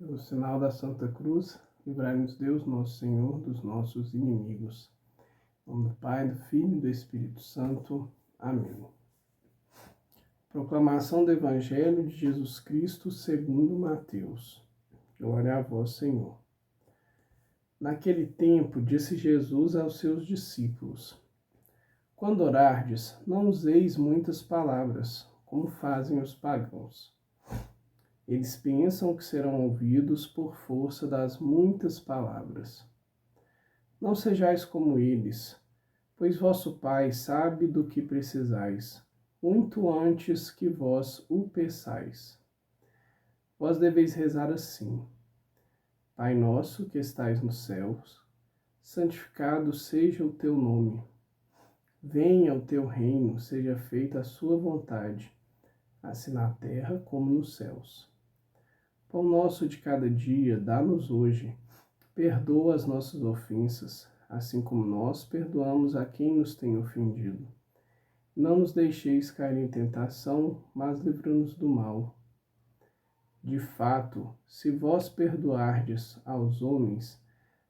Pelo sinal da Santa Cruz, livrai-nos Deus, nosso Senhor, dos nossos inimigos. Em nome do Pai, do Filho e do Espírito Santo. Amém. Proclamação do Evangelho de Jesus Cristo segundo Mateus. Glória a vós, Senhor. Naquele tempo, disse Jesus aos seus discípulos: Quando orardes, não useis muitas palavras, como fazem os pagãos. Eles pensam que serão ouvidos por força das muitas palavras. Não sejais como eles, pois vosso Pai sabe do que precisais, muito antes que vós o peçais. Vós deveis rezar assim: Pai nosso que estais nos céus, santificado seja o teu nome. Venha o teu reino, seja feita a sua vontade, assim na terra como nos céus. Pão nosso de cada dia, dá-nos hoje. Perdoa as nossas ofensas, assim como nós perdoamos a quem nos tem ofendido. Não nos deixeis cair em tentação, mas livra-nos do mal. De fato, se vós perdoardes aos homens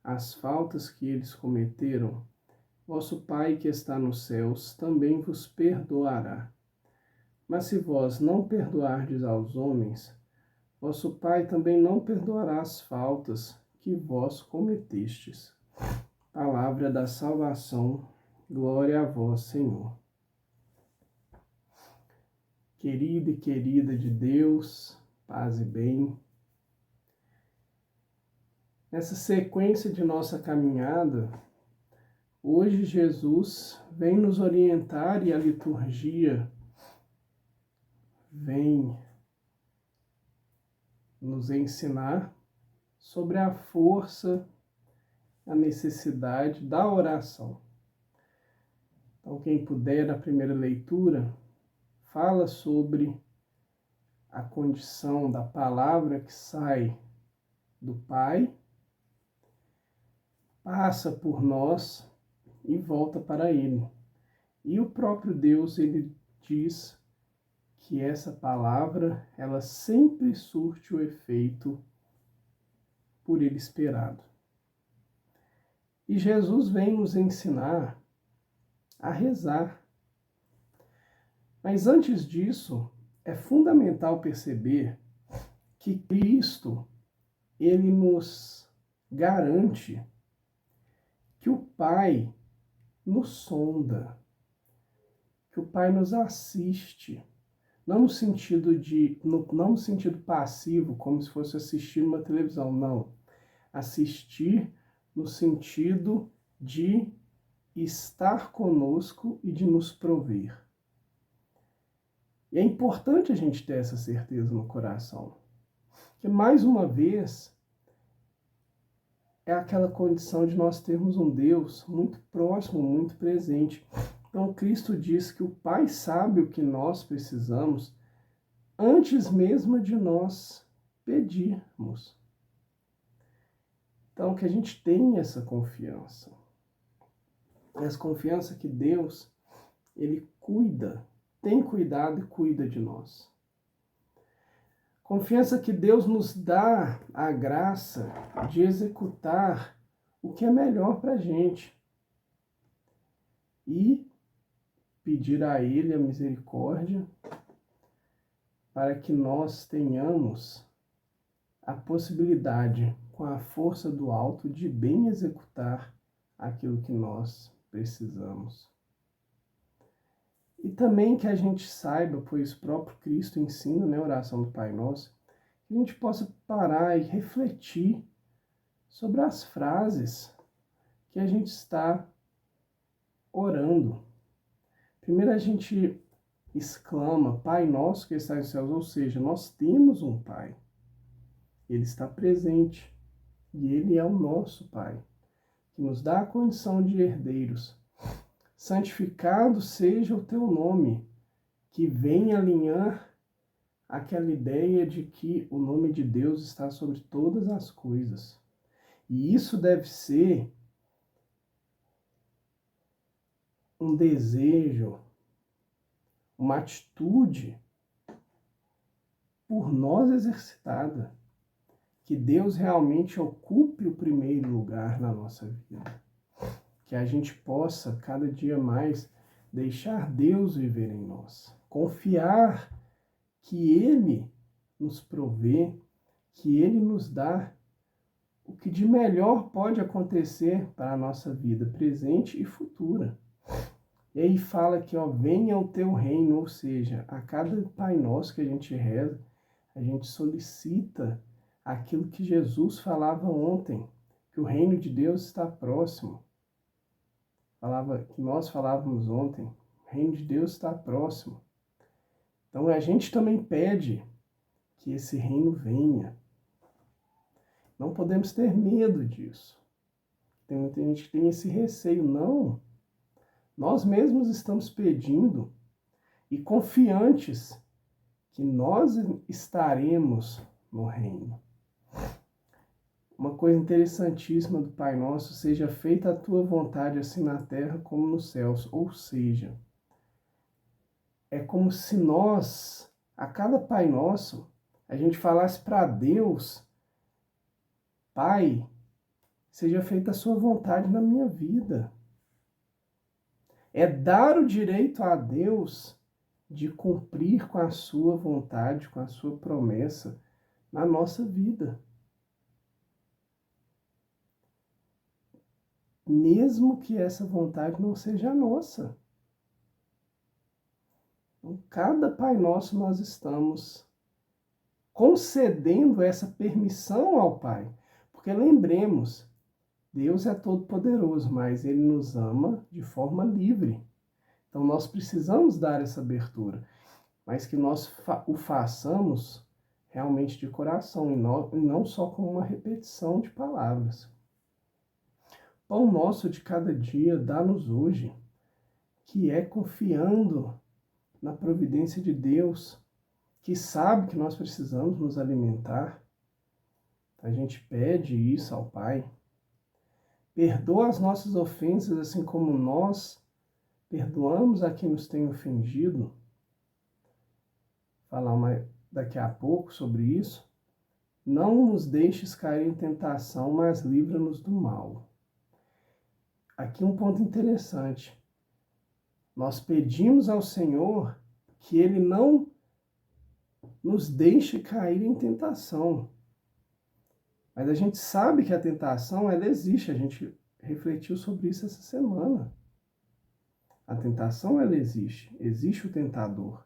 as faltas que eles cometeram, vosso Pai que está nos céus também vos perdoará. Mas se vós não perdoardes aos homens, vosso Pai também não perdoará as faltas que vós cometestes. Palavra da salvação, glória a vós, Senhor. Querida e querida de Deus, paz e bem. Nessa sequência de nossa caminhada, hoje Jesus vem nos orientar e a liturgia vem nos ensinar sobre a força, a necessidade da oração. Então, quem puder, na primeira leitura, fala sobre a condição da palavra que sai do Pai, passa por nós e volta para Ele. E o próprio Deus, Ele diz que essa palavra, ela sempre surte o efeito por Ele esperado. E Jesus vem nos ensinar a rezar. Mas antes disso, é fundamental perceber que Cristo, Ele nos garante que o Pai nos sonda, que o Pai nos assiste, não no sentido passivo, como se fosse assistir uma televisão, não. Assistir no sentido de estar conosco e de nos prover. E é importante a gente ter essa certeza no coração, que mais uma vez é aquela condição de nós termos um Deus muito próximo, muito presente. Então Cristo diz que o Pai sabe o que nós precisamos antes mesmo de nós pedirmos. Então que a gente tenha essa confiança que Deus, Ele cuida, tem cuidado e cuida de nós. Confiança que Deus nos dá a graça de executar o que é melhor para a gente e pedir a Ele a misericórdia para que nós tenhamos a possibilidade, com a força do alto, de bem executar aquilo que nós precisamos. E também que a gente saiba, pois o próprio Cristo ensina, na oração do Pai Nosso, que a gente possa parar e refletir sobre as frases que a gente está orando. Primeiro a gente exclama, Pai Nosso que está nos céus, ou seja, nós temos um Pai. Ele está presente e Ele é o nosso Pai, que nos dá a condição de herdeiros. Santificado seja o teu nome, que vem alinhar aquela ideia de que o nome de Deus está sobre todas as coisas. E isso deve ser um desejo, uma atitude por nós exercitada, que Deus realmente ocupe o primeiro lugar na nossa vida. Que a gente possa, cada dia mais, deixar Deus viver em nós. Confiar que Ele nos provê, que Ele nos dá o que de melhor pode acontecer para a nossa vida presente e futura. E aí fala que, ó, venha o teu reino, ou seja, a cada Pai Nosso que a gente reza, a gente solicita aquilo que Jesus falava ontem, que o reino de Deus está próximo. Que nós falávamos ontem, o reino de Deus está próximo. Então a gente também pede que esse reino venha. Não podemos ter medo disso. Tem muita gente que tem esse receio. Não. Nós mesmos estamos pedindo e confiantes que nós estaremos no reino. Uma coisa interessantíssima do Pai Nosso: seja feita a tua vontade, assim na terra como nos céus. Ou seja, é como se nós, a cada Pai Nosso, a gente falasse para Deus: Pai, seja feita a sua vontade na minha vida. É dar o direito a Deus de cumprir com a sua vontade, com a sua promessa na nossa vida. Mesmo que essa vontade não seja a nossa. Então, cada Pai Nosso nós estamos concedendo essa permissão ao Pai. Porque lembremos, Deus é todo-poderoso, mas Ele nos ama de forma livre. Então nós precisamos dar essa abertura, mas que nós o façamos realmente de coração e não só como uma repetição de palavras. Pão nosso de cada dia dá-nos hoje, que é confiando na providência de Deus, que sabe que nós precisamos nos alimentar. A gente pede isso ao Pai. Perdoa as nossas ofensas, assim como nós perdoamos a quem nos tem ofendido. Falar daqui a pouco sobre isso. Não nos deixes cair em tentação, mas livra-nos do mal. Aqui um ponto interessante. Nós pedimos ao Senhor que Ele não nos deixe cair em tentação. Mas a gente sabe que a tentação, ela existe. A gente refletiu sobre isso essa semana. A tentação, ela existe. Existe o tentador.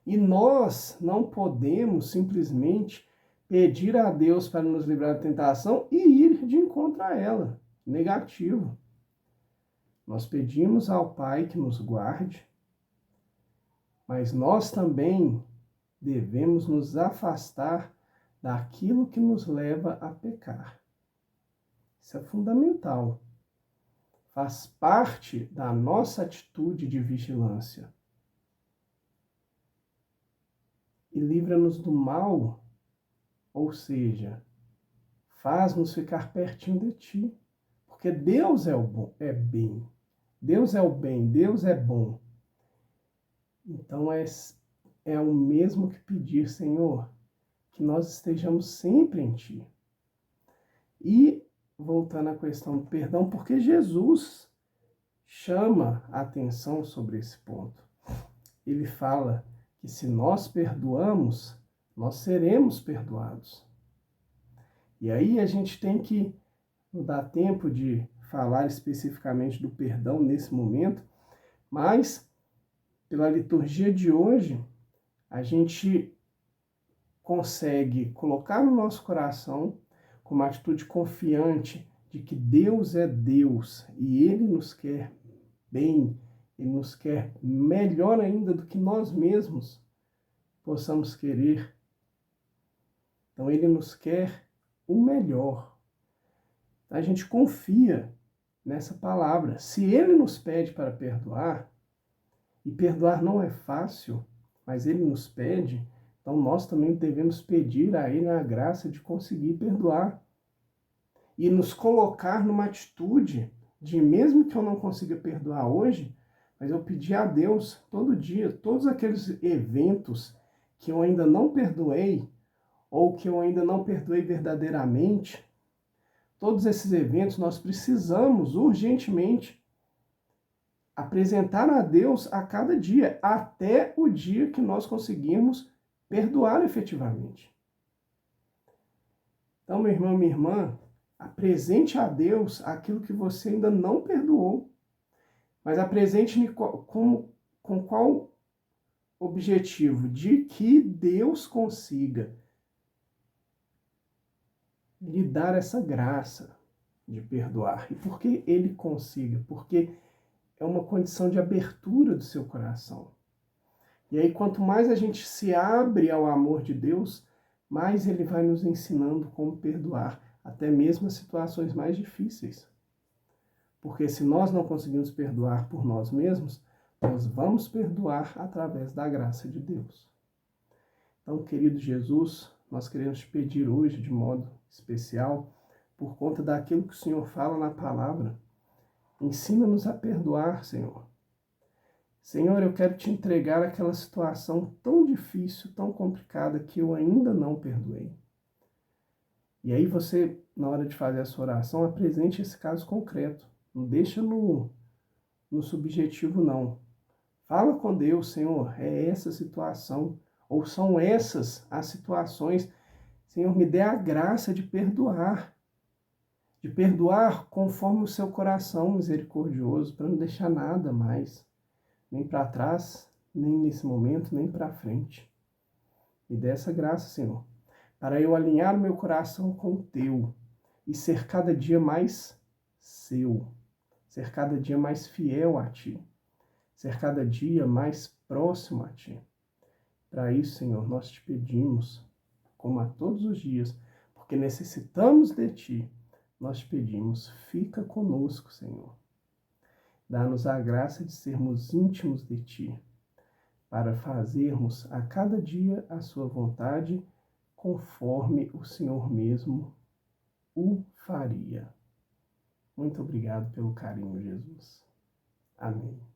E nós não podemos simplesmente pedir a Deus para nos livrar da tentação e ir de encontro a ela. Negativo. Nós pedimos ao Pai que nos guarde, mas nós também devemos nos afastar daquilo que nos leva a pecar. Isso é fundamental. Faz parte da nossa atitude de vigilância. E livra-nos do mal, ou seja, faz-nos ficar pertinho de Ti. Porque Deus é bem. Deus é o bem, Deus é bom. Então é o mesmo que pedir, Senhor, que nós estejamos sempre em Ti. E, voltando à questão do perdão, porque Jesus chama a atenção sobre esse ponto. Ele fala que se nós perdoamos, nós seremos perdoados. E aí a gente tem que, não dá tempo de falar especificamente do perdão nesse momento, mas pela liturgia de hoje, a gente consegue colocar no nosso coração com uma atitude confiante de que Deus é Deus e Ele nos quer bem, Ele nos quer melhor ainda do que nós mesmos possamos querer. Então Ele nos quer o melhor. A gente confia nessa palavra. Se Ele nos pede para perdoar, e perdoar não é fácil, mas Ele nos pede, então nós também devemos pedir a Ele a graça de conseguir perdoar. E nos colocar numa atitude de, mesmo que eu não consiga perdoar hoje, mas eu pedir a Deus todo dia, todos aqueles eventos que eu ainda não perdoei, ou que eu ainda não perdoei verdadeiramente, todos esses eventos nós precisamos urgentemente apresentar a Deus a cada dia, até o dia que nós conseguirmos perdoar efetivamente. Então, meu irmão, minha irmã, apresente a Deus aquilo que você ainda não perdoou, mas apresente com qual objetivo? De que Deus consiga lhe dar essa graça de perdoar. E por que Ele consiga? Porque é uma condição de abertura do seu coração. E aí, quanto mais a gente se abre ao amor de Deus, mais Ele vai nos ensinando como perdoar, até mesmo as situações mais difíceis. Porque se nós não conseguimos perdoar por nós mesmos, nós vamos perdoar através da graça de Deus. Então, querido Jesus, nós queremos te pedir hoje, de modo especial, por conta daquilo que o Senhor fala na palavra, ensina-nos a perdoar, Senhor. Senhor, eu quero te entregar aquela situação tão difícil, tão complicada, que eu ainda não perdoei. E aí você, na hora de fazer a sua oração, apresente esse caso concreto. Não deixa no subjetivo, não. Fala com Deus, Senhor, é essa situação, ou são essas as situações. Senhor, me dê a graça de perdoar conforme o seu coração misericordioso, para não deixar nada mais, nem para trás, nem nesse momento, nem para frente. Me dê essa graça, Senhor, para eu alinhar o meu coração com o teu e ser cada dia mais seu, ser cada dia mais fiel a ti, ser cada dia mais próximo a ti. Para isso, Senhor, nós te pedimos, como a todos os dias, porque necessitamos de ti, nós te pedimos, fica conosco, Senhor. Dá-nos a graça de sermos íntimos de ti, para fazermos a cada dia a sua vontade, conforme o Senhor mesmo o faria. Muito obrigado pelo carinho, Jesus. Amém.